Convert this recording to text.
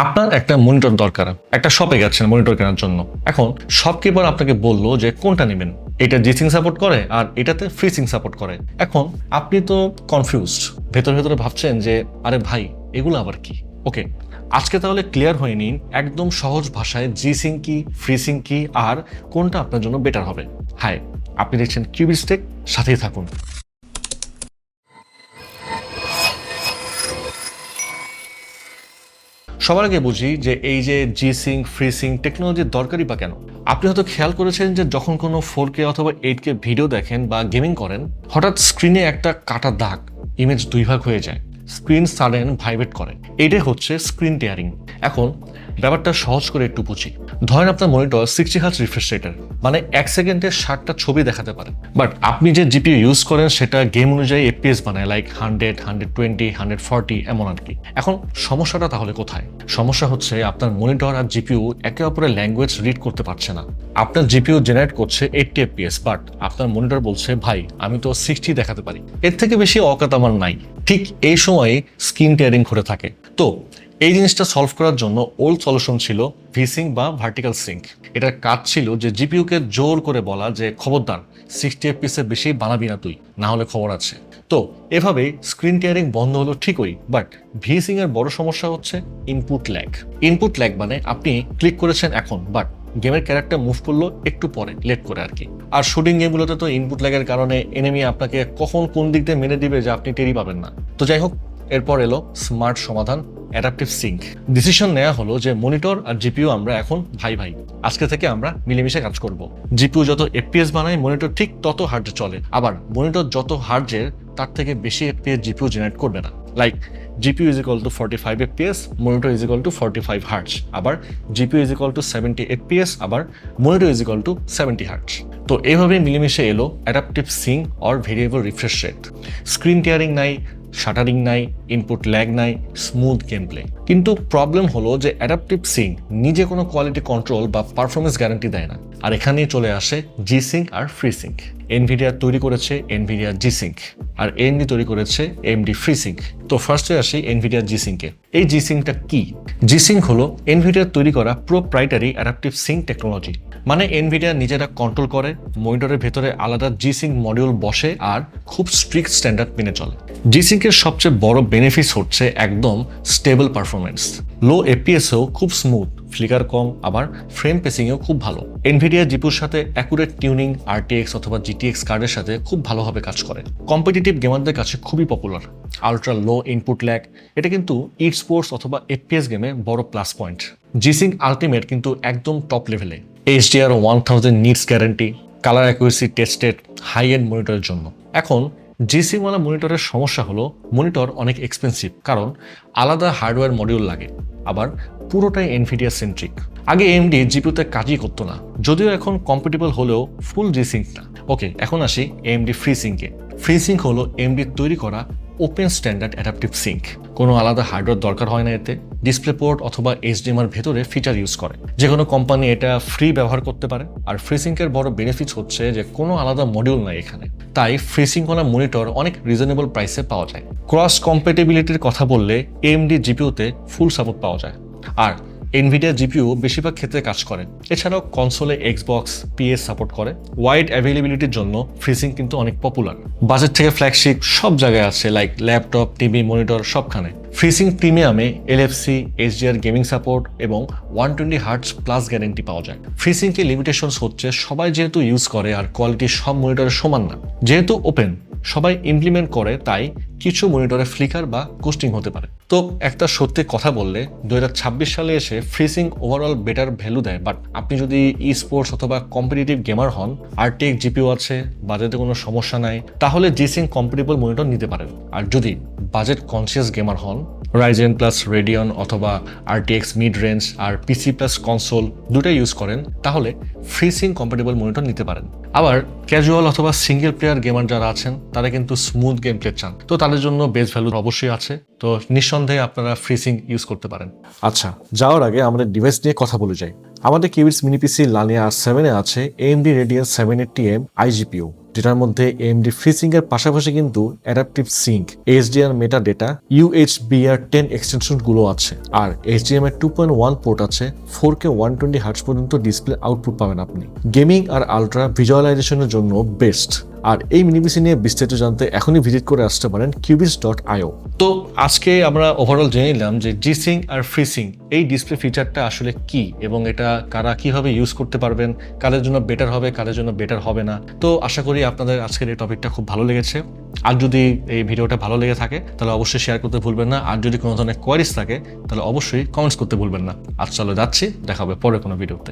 আপনার একটা মনিটর দরকার, একটা শপে গেছেন মনিটর কেনার জন্য। এখন শপকিপার আপনাকে বললো যে কোনটা নেবেন, এটা জিসিং সাপোর্ট করে আর এটাতে ফ্রিসিং সাপোর্ট করে। এখন আপনি তো কনফিউজড, ভেতরে ভেতরে ভাবছেন যে আরে ভাই এগুলো আবার কি। ওকে, আজকে তাহলে ক্লিয়ার হয়ে নিন একদম সহজ ভাষায় জিসিং কি, ফ্রিসিং কি, আর কোনটা আপনার জন্য বেটার হবে। হাই, আপনি দেখছেন কিউবিস্টেক, সাথেই থাকুন। সবার আগে বুঝি যে এই যে জিসিং ফ্রিসিং টেকনোলজির দরকারই বা কেন। আপনি হয়তো খেয়াল করেছেন যে যখন কোনো 4K অথবা 8K ভিডিও দেখেন বা গেমিং করেন, হঠাৎ স্ক্রিনে একটা কাটা দাগ, ইমেজ দুই ভাগ হয়ে যায়, স্ক্রিন সাডেন ভাইব্রেট করে। এটাই হচ্ছে স্ক্রিন টেয়ারিং। এখন ব্যাপারটা সহজ করে একটু বুঝি। ধরেন আপনার মনিটর 60 হার্জ রিফ্রেশ রেটের, মানে 1 সেকেন্ডে 60টা ছবি দেখাতে পারে। বাট আপনি যে জিপিইউ ইউজ করেন সেটা গেম অনুযায়ী এফপিএস বানায়, লাইক 100, 120, 140 এমন আর কি। এখন সমস্যাটা তাহলে কোথায়? সমস্যা হচ্ছে আপনার মনিটর আর জিপিইউ একে অপরের ল্যাঙ্গুয়েজ রিড করতে পারছে না। আপনার জিপিইউ জেনারেট করছে 80 এফপিএস, বাট আপনার মনিটর বলছে ভাই আমি তো 60 দেখাতে পারি, এর থেকে বেশি অকাত আমার নাই। ঠিক এই সময় স্ক্রিন টেয়ারিং ঘটে থাকে। তো এই জিনিসটা সলভ করার জন্য ওল্ড সলিউশন ছিল ভিসিং বা ভার্টিক্যাল সিঙ্ক। এটার কাজ ছিল যে জিপিইউকে জোর করে বলা যে খবরদার 60 এফপিএস এর বেশি বানাবি না তুই, না হলে খবর আছে। তো এভাবেই স্ক্রিন টিয়ারিং বন্ধ হলো ঠিকই, বাট ভিসিং এর বড় সমস্যা হচ্ছে ইনপুট ল্যাগ। ইনপুট ল্যাগ মানে আপনি ক্লিক করেছেন এখন, বাট গেমের ক্যারেক্টার মুভ করলো একটু পরে, লেট করে আর কি। আর শুটিং গেমগুলোতে তো ইনপুট ল্যাগের কারণে এনিমি আপনাকে কখন কোন দিক দিয়ে মেরে দিবে যে আপনি টেরি পাবেন না। তো যাই হোক, এরপর এলো স্মার্ট সমাধান, অ্যাডাপটিভ সিঙ্ক। ডিসিশন নেওয়া হলো যে মনিটর আর জিপিইউ আমরা এখন ভাই ভাই, আজকে থেকে আমরা মিলেমিশে কাজ করব। জিপিইউ যত এফপিএস বানায় মনিটর ঠিক তত হার্জে চলে, আবার মনিটর যত হার্জের তার থেকে বেশি এফপিএস জিপিইউ জেনারেট করবে না। Like GPU is equal to 45 FPS, monitor is equal to 45 Hz, আবার GPU is equal to 70 FPS, আবার monitor is equal to 70 Hz। তো এইভাবে মিলেমিশে এলো adaptive sync or variable refresh rate. Screen tearing নাই, stuttering নাই, ইনপুট ল্যাগ নাই, smooth gameplay. কিন্তু প্রবলেম হলো যে অ্যাডাপটিভ সিঙ্ক নিজে কোনো কোয়ালিটি কন্ট্রোল বা পারফরমেন্স গ্যারান্টি দেয় না। আর এখানেই চলে আসে জি সিঙ্ক আর ফ্রি সিঙ্ক। এনভিডিয়া তৈরি করেছে এনভিডিয়া জি সিঙ্ক, আর এএমডি তৈরি করেছে এএমডি ফ্রি সিঙ্ক। তো ফার্স্টে আসি এনভিডিয়া জি সিঙ্কে। এই জি সিঙ্কটা কি? জি সিঙ্ক হলো এনভিডিয়া তৈরি করা প্রোপ্রাইটারি অ্যাডাপটিভ সিঙ্ক টেকনোলজি। মানে এনভিডিয়া নিজেরা কন্ট্রোল করে, মনিটরের ভেতরে আলাদা জি সিঙ্ক মডিউল বসে আর খুব স্ট্রিক্ট স্ট্যান্ডার্ড মেনে চলে। জি সিঙ্কের সবচেয়ে বড় বেনিফিট হচ্ছে একদম স্টেবল পারফরমেন্স। লো এফপিএসও খুব স্মুথ, ফ্লিকার কম, আবার ফ্রেম পেসিংও খুব ভালো। এনভিডিয়া জিপিইউর সাথে অ্যাকুরেট টিউনিং আরটিএক্স অথবা জিটিএক্স কার্ডের সাথে খুব ভালোভাবে কাজ করে। কম্পিটিটিভ গেমারদের কাছে খুবই পপুলার। আলট্রা লো ইনপুট ল্যাগ, এটা কিন্তু ই স্পোর্টস অথবা এফপিএস গেমে বড় প্লাস পয়েন্ট। জিসিঙ্ক আলটিমেট কিন্তু একদম টপ লেভেলে। HDR 1000 nits guarantee, colour accuracy tested, high end মনিটরের জন্য। এখন জিসিং ওয়ালা মনিটরের সমস্যা হলো মনিটর অনেক এক্সপেন্সিভ, কারণ আলাদা হার্ডওয়্যার মডিউল লাগে, আবার পুরোটাই এনভিডিয়া সেন্ট্রিক। আগে এএমডি জিপিইউতে কাজই করতো না, যদিও এখন কম্পিটেবল হলেও ফুল জিসিঙ্ক না। ওকে, এখন আসি এএমডি ফ্রি সিঙ্কে। ফ্রি সিঙ্ক হলো এএমডি তৈরি করা ওপেন স্ট্যান্ডার্ড অ্যাডাপটিভ সিঙ্ক। কোনো আলাদা হার্ডওয়্যার দরকার হয় না এতে। ডিসপ্লে পোর্ট অথবা এইচডিএমআর ভেতরে ফিচার ইউজ করে, যে কোনো কোম্পানি এটা ফ্রি ব্যবহার করতে পারে। আর ফ্রি সিঙ্কের বড় বেনিফিট হচ্ছে যে কোনো আলাদা মডিউল নাই এখানে, তাই ফ্রি সিঙ্কওয়ালা মনিটর অনেক রিজনেবল প্রাইসে পাওয়া যায়। ক্রস কম্প্যাটিবিলিটির কথা বললে এএমডি জিপিইউতে ফুল সাপোর্ট পাওয়া যায়, আর এনভিডিয়া জিপিইউ বেশিরভাগ ক্ষেত্রে কাজ করে। এছাড়াও কনসোলে এক্সবক্স, পিএস সাপোর্ট করে। ওয়াইড অ্যাভেলেবিলিটির জন্য ফ্রিসিং কিন্তু অনেক পপুলার। বাজেট থেকে ফ্ল্যাগশিপ সব জায়গায় আছে, লাইক ল্যাপটপ, টিভি, মনিটর সবখানে। ফ্রিসিং প্রিমিয়ামে এলএফসি, এইচডিআর গেমিং সাপোর্ট এবং 120 হার্টজ প্লাস গ্যারেন্টি পাওয়া যায়। ফ্রিসিংকে লিমিটেশনস হচ্ছে সবাই যেহেতু ইউজ করে আর কোয়ালিটি সব মনিটরের সমান না। যেহেতু ওপেন, সবাই ইমপ্লিমেন্ট করে, তাই কিছু মনিটরে ফ্লিকার বা কোস্টিং হতে পারে। তো একটা সত্যি কথা বললে 2026 সালে এসে ফ্রিসিং ওভারঅল বেটার ভ্যালু দেয়, বাট আপনি যদি ই স্পোর্টস অথবা কম্পিটিটিভ গেমার হন, আরটিএক্স জিপিইউ আছে, বাজেটে কোনো সমস্যা নাই, তাহলে জিসিং কম্পিটেবল মনিটর নিতে পারেন। আর যদি বাজেট কনসিয়াস গেমার হন, রাইজেন প্লাস রেডিয়ন অথবা আরটিএক্স মিড রেঞ্জ আর পিসি প্লাস কনসোল দুটাই ইউজ করেন, তাহলে ফ্রিসিং কম্পিটেবল মনিটর নিতে পারেন। আবার ক্যাজুয়াল অথবা সিঙ্গেল প্লেয়ার গেমার যারা আছেন, তারা কিন্তু স্মুথ গেম প্লে চান, তো তাদের জন্য বেস ভ্যালু অবশ্যই আছে। তো নিঃসন্দেহে আপনারা ফ্রিসিং ইউজ করতে পারেন। আচ্ছা, যাওয়ার আগে আমাদের ডিভাইস নিয়ে কথা বলে যাই। আমাদের কিউবিটস মিনি পিসি লানিয়া R7 এ আছে AMD Radeon 780M iGPU, যেটার মধ্যে AMD FreeSync এর পাশাপাশি কিন্তু adaptive sync, HDR metadata, UHBR10 extension গুলো আছে। আর HDMI 2.1 পোর্ট আছে। 4K 120 হার্টজ পর্যন্ত ডিসপ্লে আউটপুট পাবেন আপনি। গেমিং আর আলট্রা ভিজুয়ালাইজেশনের জন্য বেস্ট। আর এই মিনি পিসি নিয়ে বিস্তারিত জানতে এখনই ভিজিট করে আসতে পারেন qubits.io। তো আজকে আমরা ওভারঅল জেনে নিলাম যে G-Sync আর FreeSync এই ডিসপ্লে ফিচারটা আসলে কি এবং এটা কারা কিভাবে ইউজ করতে পারবেন, কাদের জন্য বেটার হবে, কাদের জন্য বেটার হবে না। তো আশা করি আপনাদের আজকের এই টপিকটা খুব ভালো লেগেছে। আর যদি এই ভিডিওটা ভালো লেগে থাকে তাহলে অবশ্যই শেয়ার করতে ভুলবেন না। আর যদি কোনো ধরনের কোয়ারিজ থাকে তাহলে অবশ্যই কমেন্টস করতে ভুলবেন না। আজ চলো যাচ্ছি, দেখা হবে পরে কোনো ভিডিওতে।